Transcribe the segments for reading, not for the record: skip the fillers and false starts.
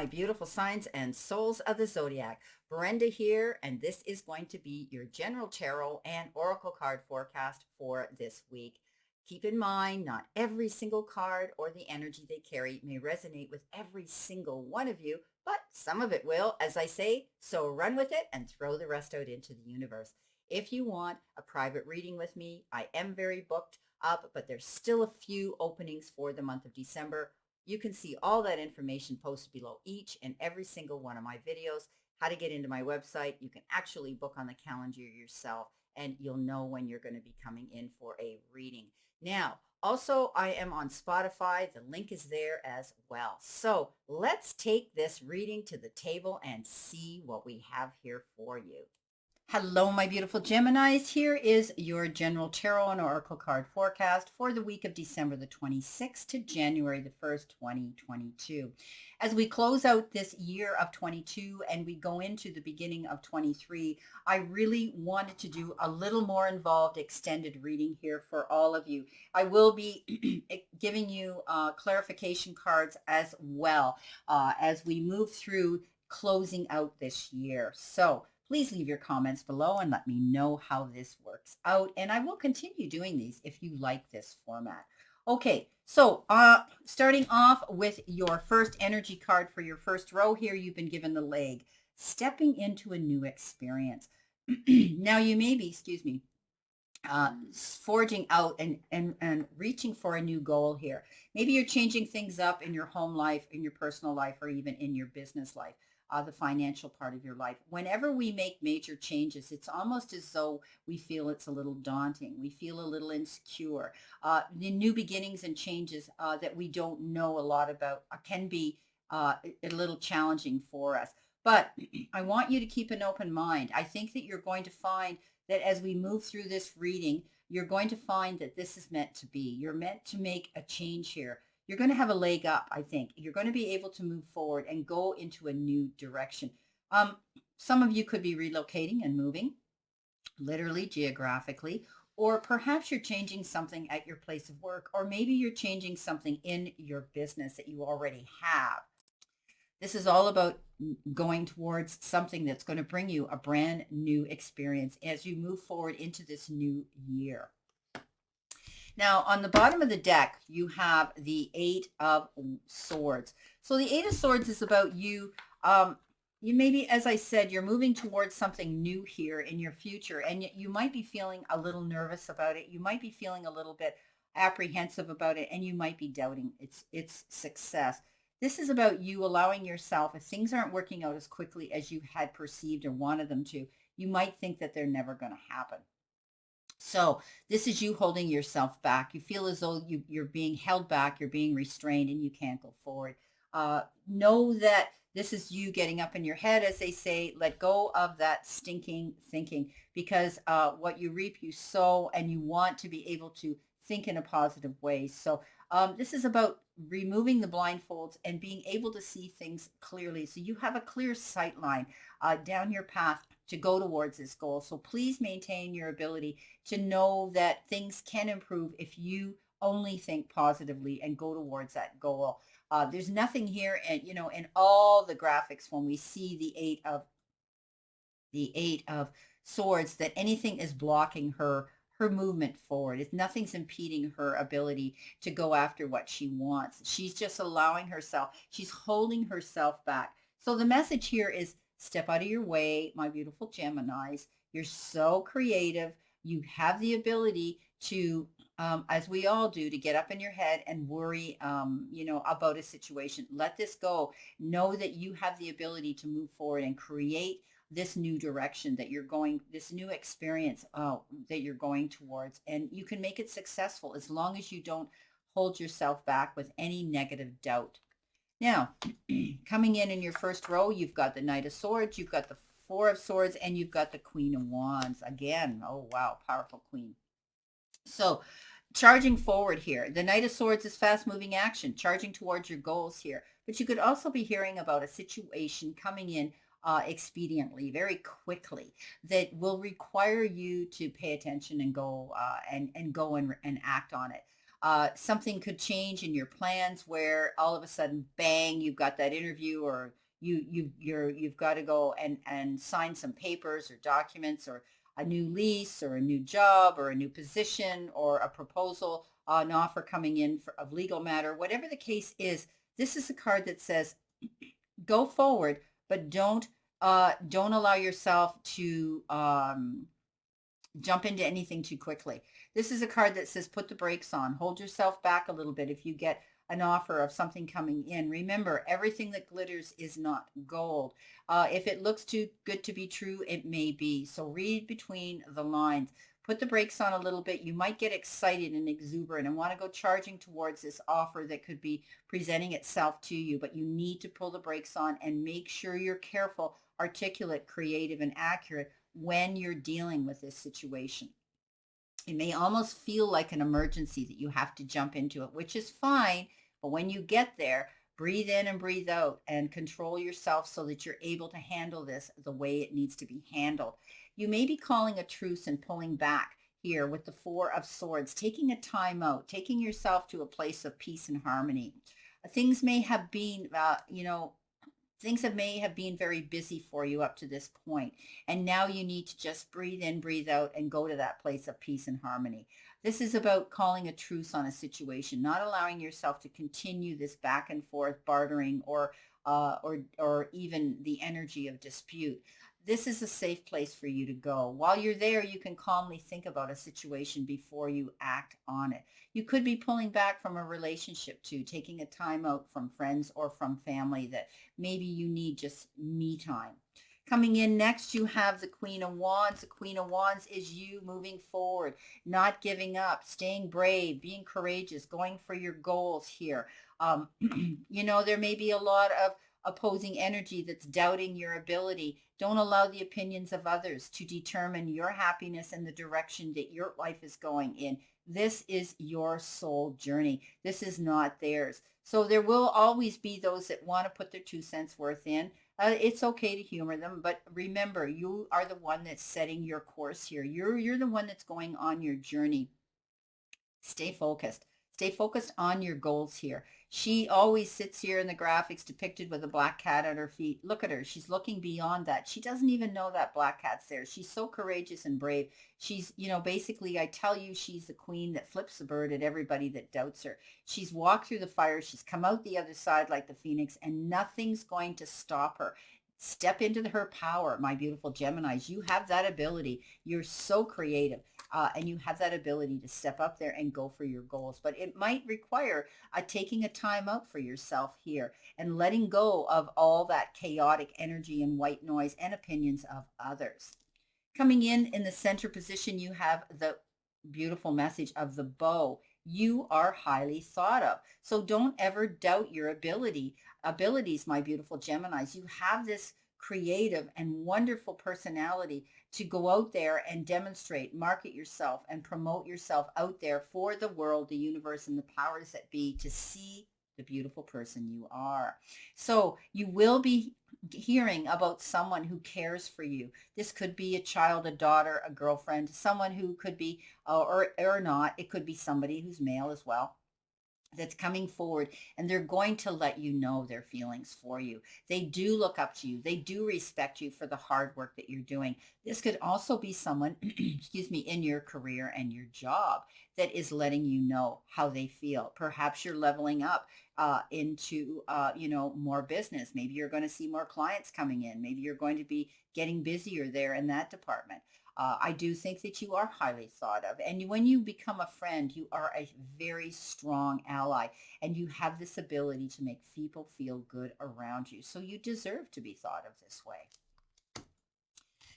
my beautiful signs and souls of the zodiac. Brenda here, and this is going to be your general tarot and oracle card forecast for this week. Keep in mind, not every single card or the energy they carry may resonate with every single one of you, but some of it will, as I say, so run with it and throw the rest out into the universe. If you want a private reading with me, I am very booked up, but there's still a few openings for the month of December. You can see all that information posted below each and every single one of my videos, how to get into my website. You can actually book on the calendar yourself and you'll know when you're going to be coming in for a reading. Now, also, I am on Spotify. The link is there as well. So let's take this reading to the table and see what we have here for you. Hello, my beautiful Geminis. Here is your general tarot and oracle card forecast for the week of December the 26th to January the 1st, 2022. As we close out this year of 22 and we go into the beginning of 23, I really wanted to do a little more involved extended reading here for all of you. I will be giving you clarification cards as well as we move through closing out this year. So please leave your comments below and let me know how this works out. And I will continue doing these if you like this format. Okay, so starting off with your first energy card for your first row here, you've been given the leg, stepping into a new experience. Now you may be, excuse me, forging out and reaching for a new goal here. Maybe you're changing things up in your home life, in your personal life, or even in your business life. The financial part of your life. Whenever we make major changes, it's almost as though we feel it's a little daunting. We feel a little insecure. The new beginnings and changes that we don't know a lot about can be a little challenging for us. But I want you to keep an open mind. I think that you're going to find that as we move through this reading, you're going to find that this is meant to be. You're meant to make a change here. You're going to have a leg up, I think. You're going to be able to move forward and go into a new direction. Some of you could be relocating and moving, literally, geographically, or perhaps you're changing something at your place of work, or maybe you're changing something in your business that you already have. This is all about going towards something that's going to bring you a brand new experience as you move forward into this new year. Now, on the bottom of the deck, you have the Eight of Swords. So the Eight of Swords is about you. You maybe, as I said, you're moving towards something new here in your future, and you might be feeling a little nervous about it. You might be feeling a little bit apprehensive about it, and you might be doubting its success. This is about you allowing yourself, if things aren't working out as quickly as you had perceived or wanted them to, you might think that they're never going to happen. So this is you holding yourself back. You feel as though you're being held back, you're being restrained, and you can't go forward. Know that this is you getting up in your head, as they say. Let go of that stinking thinking, because what you reap, you sow, and you want to be able to think in a positive way. So this is about removing the blindfolds and being able to see things clearly. So you have a clear sight line down your path to go towards this goal. So please maintain your ability to know that things can improve if you only think positively and go towards that goal. There's nothing here, and in all the graphics when we see the eight of swords, that anything is blocking her movement forward. If nothing's impeding her ability to go after what she wants. She's just allowing herself, she's holding herself back. So the message here is step out of your way, my beautiful Geminis. You're so creative. You have the ability to, as we all do, to get up in your head and worry, about a situation. Let this go. Know that you have the ability to move forward and create this new direction that you're going, this new experience that you're going towards. And you can make it successful as long as you don't hold yourself back with any negative doubt. Now, coming in your first row, you've got the Knight of Swords, you've got the Four of Swords, and you've got the Queen of Wands. Again, oh wow, powerful queen. So charging forward here, the Knight of Swords is fast-moving action, charging towards your goals here. But you could also be hearing about a situation coming in expediently, very quickly, that will require you to pay attention and go and act on it. Something could change in your plans where all of a sudden, bang, you've got that interview, or you've got to go and sign some papers or documents, or a new lease, or a new job, or a new position, or a proposal, an offer coming in of legal matter, whatever the case is. This is a card that says go forward, but don't allow yourself to jump into anything too quickly. This is a card that says put the brakes on, hold yourself back a little bit. If you get an offer of something coming in, remember, everything that glitters is not gold. If it looks too good to be true, it may be. So read between the lines. Put the brakes on a little bit. You might get excited and exuberant and want to go charging towards this offer that could be presenting itself to you, but you need to pull the brakes on and make sure you're careful, articulate, creative, and accurate when you're dealing with this situation. It may almost feel like an emergency that you have to jump into it, which is fine. But when you get there, breathe in and breathe out and control yourself so that you're able to handle this the way it needs to be handled. You may be calling a truce and pulling back here with the Four of Swords, taking a time out, taking yourself to a place of peace and harmony. Things may have been, things may have been very busy for you up to this point, and now you need to just breathe in, breathe out, and go to that place of peace and harmony. This is about calling a truce on a situation, not allowing yourself to continue this back and forth bartering, or even the energy of dispute. This is a safe place for you to go. While you're there, you can calmly think about a situation before you act on it. You could be pulling back from a relationship too, taking a time out from friends or from family that maybe you need just me time. Coming in next, you have the Queen of Wands. The Queen of Wands is you moving forward, not giving up, staying brave, being courageous, going for your goals here. There may be a lot of opposing energy that's doubting your ability. Don't allow the opinions of others to determine your happiness and the direction that your life is going in. This is your soul journey. This is not theirs. So there will always be those that want to put their 2 cents worth in. It's okay to humor them, but remember, you are the one that's setting your course here. You're the one that's going on your journey. Stay focused. Stay focused on your goals here. She always sits here in the graphics depicted with a black cat at her feet. Look at her. She's looking beyond that. She doesn't even know that black cat's there. She's so courageous and brave. She's, basically, I tell you, she's the queen that flips the bird at everybody that doubts her. She's walked through the fire. She's come out the other side like the phoenix, and nothing's going to stop her. Step into her power, my beautiful Geminis. You have that ability. You're so creative, and you have that ability to step up there and go for your goals. But it might require taking a time out for yourself here and letting go of all that chaotic energy and white noise and opinions of others. Coming in the center position, you have the beautiful message of the bow. You are highly thought of. So don't ever doubt your abilities, my beautiful Geminis. You have this creative and wonderful personality to go out there and demonstrate, market yourself, and promote yourself out there for the world, the universe, and the powers that be to see the beautiful person you are. So you will be hearing about someone who cares for you. This could be a child, a daughter, a girlfriend, someone who could be, or not. It could be somebody who's male as well, that's coming forward, and they're going to let you know their feelings for you. They do look up to you. They do respect you for the hard work that you're doing. This could also be someone, excuse me, in your career and your job that is letting you know how they feel. Perhaps you're leveling up into, more business. Maybe you're going to see more clients coming in. Maybe you're going to be getting busier there in that department. I do think that you are highly thought of. And when you become a friend, you are a very strong ally, and you have this ability to make people feel good around you. So you deserve to be thought of this way.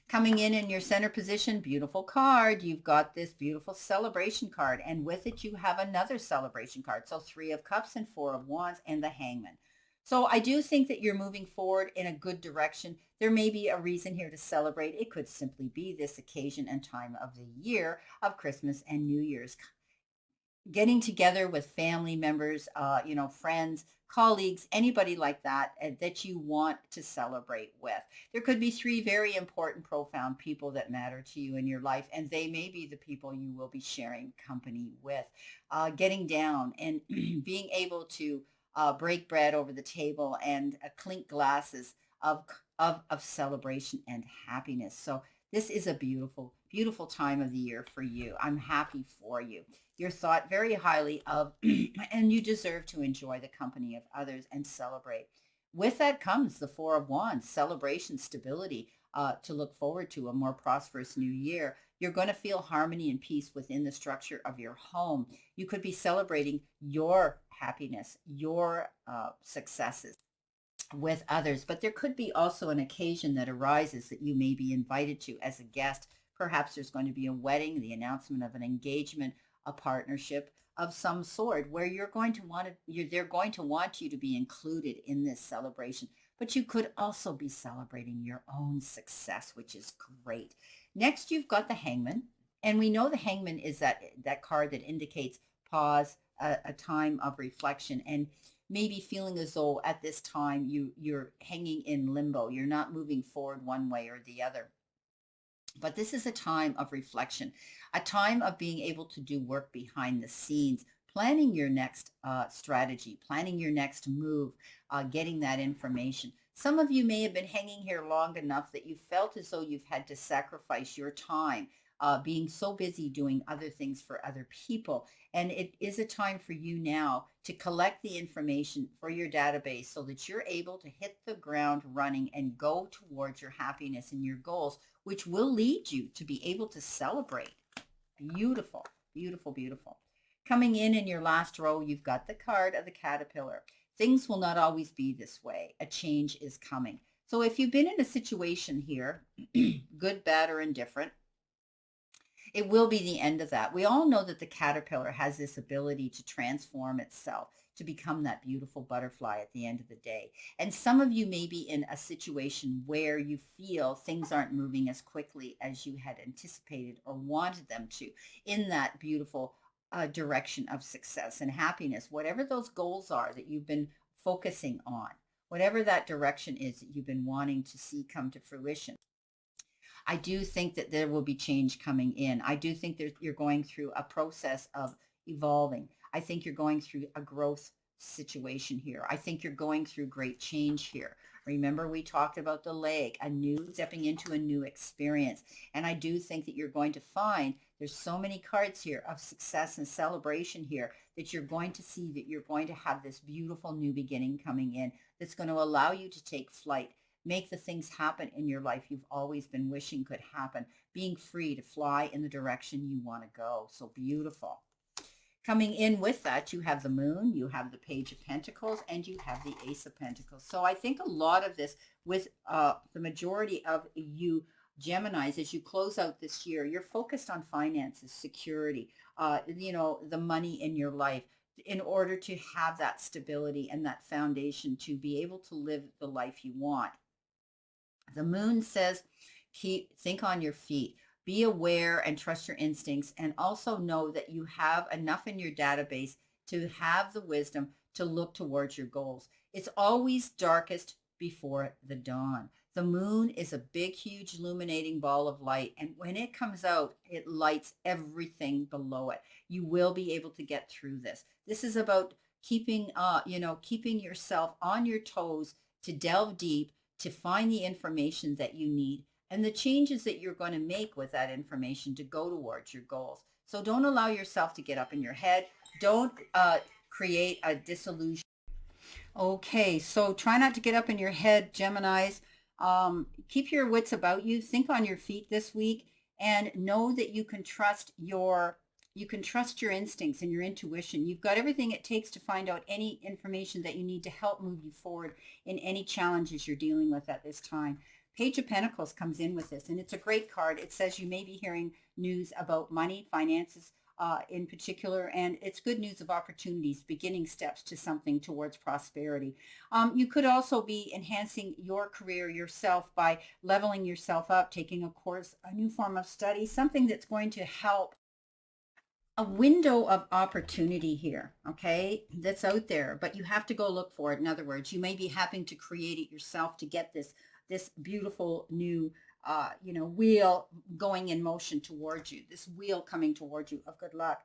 Coming in your center position, beautiful card. You've got this beautiful celebration card, and with it you have another celebration card. So 3 of Cups and 4 of Wands and the Hangman. So I do think that you're moving forward in a good direction. There may be a reason here to celebrate. It could simply be this occasion and time of the year of Christmas and New Year's. getting together with family members, friends, colleagues, anybody like that that you want to celebrate with. There could be three very important, profound people that matter to you in your life, and they may be the people you will be sharing company with. Getting down and being able to break bread over the table and clink glasses of, of celebration and happiness. So this is a beautiful, beautiful time of the year for you. I'm happy for you. You're thought very highly of, and you deserve to enjoy the company of others and celebrate. With that comes the Four of Wands, celebration, stability, to look forward to a more prosperous new year. You're going to feel harmony and peace within the structure of your home. You could be celebrating your happiness, your successes with others, but there could be also an occasion that arises that you may be invited to as a guest. Perhaps there's going to be a wedding, the announcement of an engagement, a partnership of some sort where they're going to want you to be included in this celebration. But you could also be celebrating your own success, which is great. Next, you've got the Hangman, and we know the Hangman is that card that indicates pause, a time of reflection, and maybe feeling as though at this time you're hanging in limbo. You're not moving forward one way or the other. But this is a time of reflection, a time of being able to do work behind the scenes, planning your next strategy, planning your next move, getting that information. Some of you may have been hanging here long enough that you felt as though you've had to sacrifice your time, being so busy doing other things for other people. And it is a time for you now to collect the information for your database so that you're able to hit the ground running and go towards your happiness and your goals, which will lead you to be able to celebrate. Beautiful, beautiful, beautiful. Coming in your last row, you've got the card of the caterpillar. Things will not always be this way. A change is coming. So if you've been in a situation here, good, bad, or indifferent, it will be the end of that. We all know that the caterpillar has this ability to transform itself to become that beautiful butterfly at the end of the day. And some of you may be in a situation where you feel things aren't moving as quickly as you had anticipated or wanted them to in that beautiful direction of success and happiness, whatever those goals are that you've been focusing on, whatever that direction is that you've been wanting to see come to fruition. I do think that there will be change coming in. I do think that you're going through a process of evolving. I think you're going through a growth situation here. I think you're going through great change here. Remember, we talked about the leg, stepping into a new experience. And I do think that you're going to find there's so many cards here of success and celebration here that you're going to see that you're going to have this beautiful new beginning coming in that's going to allow you to take flight, make the things happen in your life you've always been wishing could happen, being free to fly in the direction you want to go. So beautiful. Coming in with that, you have the moon, you have the page of pentacles, and you have the ace of pentacles. So I think a lot of this with the majority of you Geminis, as you close out this year, you're focused on finances, security, the money in your life in order to have that stability and that foundation to be able to live the life you want. The moon says, think on your feet. Be aware and trust your instincts, and also know that you have enough in your database to have the wisdom to look towards your goals. It's always darkest before the dawn. The moon is a big, huge illuminating ball of light, and when it comes out, it lights everything below it. You will be able to get through this. This is about keeping yourself on your toes to delve deep, to find the information that you need and the changes that you're going to make with that information to go towards your goals. So don't allow yourself to get up in your head. Don't create a disillusion. Okay, so try not to get up in your head, Geminis. Keep your wits about you. Think on your feet this week and know that you can trust your instincts and your intuition. You've got everything it takes to find out any information that you need to help move you forward in any challenges you're dealing with at this time. Page of Pentacles comes in with this, and it's a great card. It says you may be hearing news about money, finances in particular, and it's good news of opportunities, beginning steps to something towards prosperity. You could also be enhancing your career yourself by leveling yourself up, taking a course, a new form of study, something that's going to help a window of opportunity here, okay, that's out there, but you have to go look for it. In other words, you may be having to create it yourself to get this beautiful new wheel going in motion towards you, this wheel coming towards you of good luck.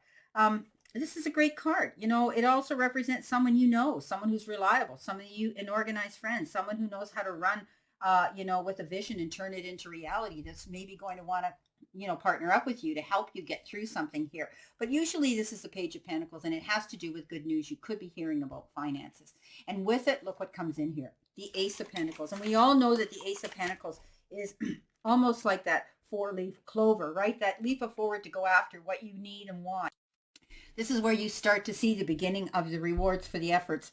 This is a great card. It also represents someone, someone who's reliable, someone an organized friend, someone who knows how to run with a vision and turn it into reality, that's maybe going to want to partner up with you to help you get through something here. But usually this is the Page of Pentacles, and it has to do with good news. You could be hearing about finances. And with it, look what comes in here, the Ace of Pentacles. And we all know that the Ace of Pentacles is almost like that four-leaf clover, right? That leap of forward to go after what you need and want. This is where you start to see the beginning of the rewards for the efforts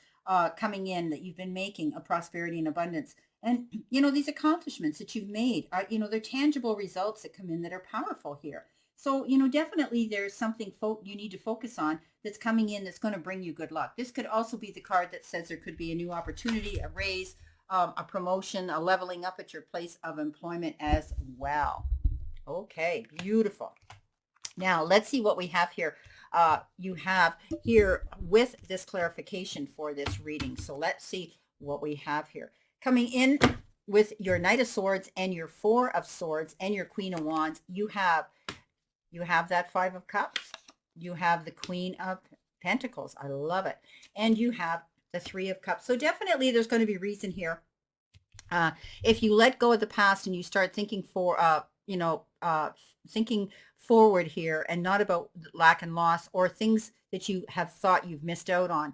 coming in that you've been making of prosperity and abundance. And, these accomplishments that you've made, they're tangible results that come in that are powerful here. So, definitely there's something you need to focus on that's coming in that's going to bring you good luck. This could also be the card that says there could be a new opportunity, a raise, a promotion, a leveling up at your place of employment as well. Okay, beautiful. Now, let's see what we have here. You have here with this clarification for this reading. So let's see what we have here. Coming in with your Knight of Swords and your Four of Swords and your Queen of Wands, you have that Five of Cups. You have the Queen of Pentacles. I love it. And you have the Three of Cups. So definitely there's going to be reason here. If you let go of the past and you start thinking thinking forward here and not about lack and loss or things that you have thought you've missed out on.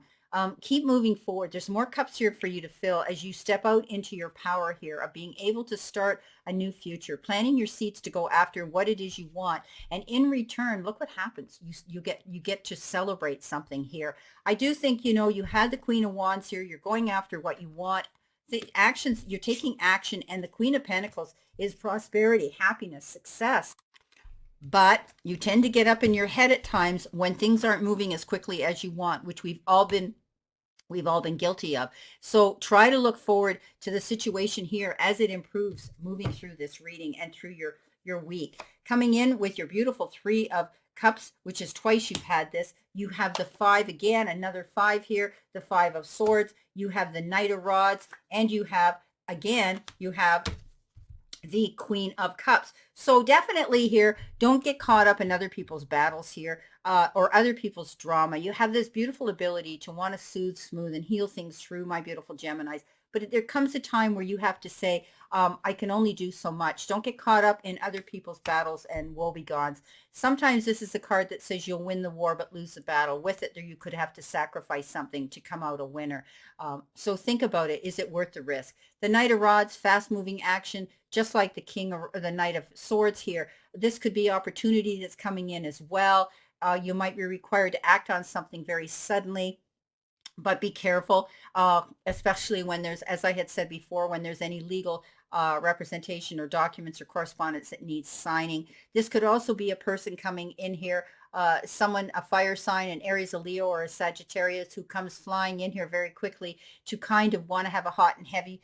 Keep moving forward. There's more cups here for you to fill as you step out into your power here of being able to start a new future, planting your seeds to go after what it is you want. And in return, look what happens. You get to celebrate something here. I do think, you had the Queen of Wands here. You're going after what you want. The actions, you're taking action, and the Queen of Pentacles is prosperity, happiness, success. But you tend to get up in your head at times when things aren't moving as quickly as you want, which we've all been guilty of. So try to look forward to the situation here as it improves moving through this reading and through your week. Coming in with your beautiful Three of Cups, which is twice you've had this. You have the Five again, another Five here, the Five of Swords. You have the Knight of Rods, and you have the Queen of Cups. So definitely here, don't get caught up in other people's battles here or other people's drama. You have this beautiful ability to want to soothe, smooth, and heal things through, my beautiful Geminis. But there comes a time where you have to say, I can only do so much. Don't get caught up in other people's battles and woebegones. Sometimes this is a card that says you'll win the war but lose the battle. With it, there you could have to sacrifice something to come out a winner. So think about it. Is it worth the risk? The Knight of Rods, fast-moving action, just like the Knight of Swords here. This could be opportunity that's coming in as well. You might be required to act on something very suddenly. But be careful, especially when there's, as I had said before, when there's any legal representation or documents or correspondence that needs signing. This could also be a person coming in here, someone, a fire sign, an Aries, a Leo, or a Sagittarius who comes flying in here very quickly to kind of want to have a hot and heavy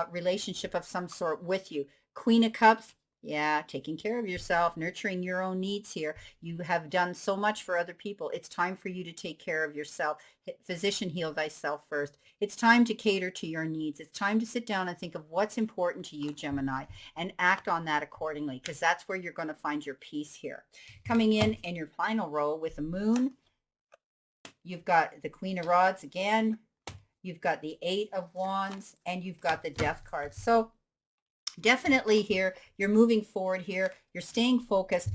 relationship of some sort with you. Queen of Cups. Yeah, taking care of yourself, nurturing your own needs here. You have done so much for other people. It's time for you to take care of yourself. Physician, heal thyself first. It's time to cater to your needs. It's time to sit down and think of what's important to you, Gemini, and act on that accordingly, because that's where you're going to find your peace here. Coming in your final row with the Moon, you've got the Queen of Rods again. You've got the Eight of Wands, and you've got the Death card. So definitely here, you're moving forward here. You're staying focused.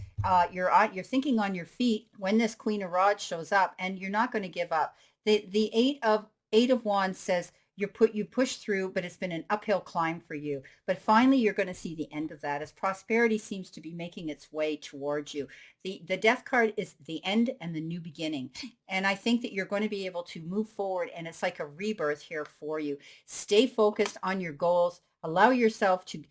You're thinking on your feet when this Queen of Rods shows up, and you're not going to give up. The Eight of Wands says you push through, but it's been an uphill climb for you. But finally, you're going to see the end of that as prosperity seems to be making its way towards you. The Death card is the end and the new beginning. And I think that you're going to be able to move forward, and it's like a rebirth here for you. Stay focused on your goals. Allow yourself to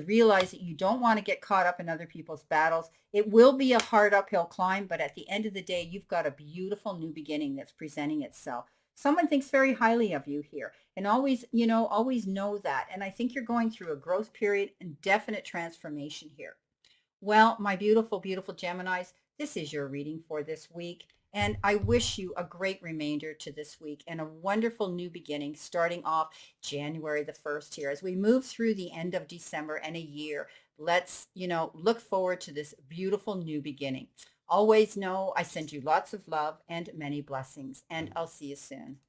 realize that you don't want to get caught up in other people's battles. It will be a hard uphill climb, but at the end of the day, you've got a beautiful new beginning that's presenting itself. Someone thinks very highly of you here, and always know that. And I think you're going through a growth period and definite transformation here. Well, my beautiful, beautiful Geminis, This is your reading for this week. And I wish you a great remainder to this week and a wonderful new beginning starting off January the 1st here. As we move through the end of December and a year, let's, look forward to this beautiful new beginning. Always know I send you lots of love and many blessings, and I'll see you soon.